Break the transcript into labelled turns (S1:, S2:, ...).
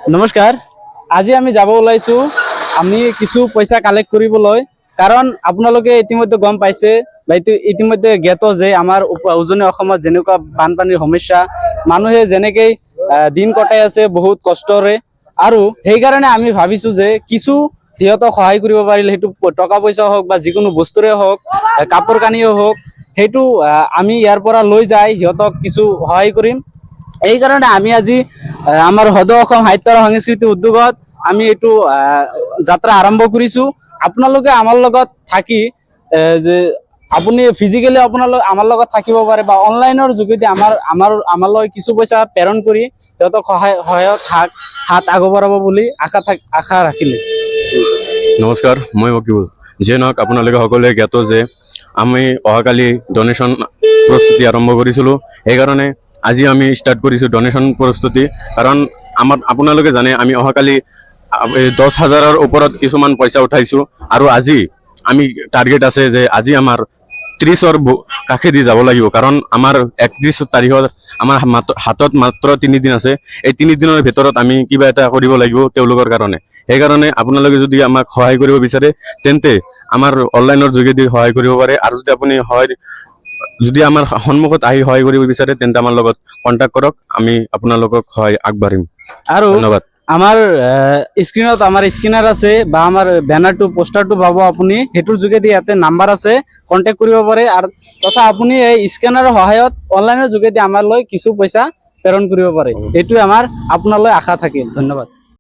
S1: নমস্কাৰ। আজি আমি যাব ওলাইছো আমি কিছু পইচা কালেক্ট কৰিবলৈ, কাৰণ আপোনালোকে ইতিমধ্যে গম পাইছে বা ইতিমধ্যে জ্ঞাত যে আমাৰ উজনি অসমত যেনেকুৱা বানপানীৰ সমস্যা, মানুহে যেনেকৈ দিন কটাই আছে বহুত কষ্টৰে, আৰু সেইকাৰণে আমি ভাবিছো যে কিছু সিহঁতক সহায় কৰিব পাৰিলে, সেইটো টকা পইচা হওক বা যিকোনো বস্তুৰে হওক, কাপোৰ কানিও হওক, সেইটো আমি ইয়াৰ পৰা লৈ যাই সিহঁতক কিছু সহায় কৰিম। এই কাৰণে আমি আজি আমাৰ সদৌ অসম সাহিত্য আৰু সংস্কৃতি উদ্যোগত আমি এইটো যাত্ৰা আৰম্ভ কৰিছো। আপোনালোকে আমাৰ লগত থাকি যে আপুনি ফিজিকেলি আপোনালোক আমাৰ লগত থাকিব পাৰে বা অনলাইনৰ যোগেদি আমালৈ কিছু পইচা প্ৰেৰণ কৰি সিহঁতক সহায়ক হাত আগবঢ়াব বুলি আশা ৰাখিলে।
S2: নমস্কাৰ, মই অকিবুল। যিয়ে নহওক আপোনালোকে সকলোৱে জ্ঞাত যে আমি অহাকালি ডনেশ্যন প্ৰস্তুতি আৰম্ভ কৰিছিলোঁ। সেইকাৰণে আজি আমি ষ্টাৰ্ট কৰিছোঁ ডনেশ্যন প্ৰস্তুতি। কাৰণ আপোনালোকে জানে আমি অহাকালি 10,000-ৰ ওপৰত কিছুমান পইচা উঠাইছোঁ, আৰু আজি আমি টাৰ্গেট আছে যে আজি আমাৰ 30-ৰ কাষেদি যাব লাগিব। কাৰণ আমাৰ 31 তাৰিখত আমাৰ হাতত মাত্ৰ 3 দিন আছে। এই 3 দিনৰ ভিতৰত আমি কিবা এটা কৰিব লাগিব তেওঁলোকৰ কাৰণে। সেইকাৰণে আপোনালোকে যদি আমাক সহায় কৰিব বিচাৰে তেন্তে আমাৰ অনলাইনৰ যোগেদি সহায় কৰিব পাৰে, আৰু যদি আমাৰ সন্মুখত আহি সহায় কৰিব বিচাৰে তেন্তে আমাৰ লগত কণ্টেক্ট কৰক, আমি আপোনালোকক সহায় আগবাঢ়িম।
S1: আৰু
S2: ধন্যবাদ।
S1: আমাৰ স্ক্ৰীনত আমাৰ স্কেনাৰ আছে বা আমাৰ বেনাৰটো পোষ্টাৰটো পাব আপুনি, সেইটোৰ যোগেদি ইয়াতে নাম্বাৰ আছে, কণ্টেক্ট কৰিব পাৰে। আৰু তথা আপুনি এই স্কেনাৰৰ সহায়ত অনলাইনৰ যোগেদি আমালৈ কিছু পইচা প্ৰেৰণ কৰিব পাৰে। এইটোৱে আমাৰ আপোনালৈ আশা থাকিল। ধন্যবাদ।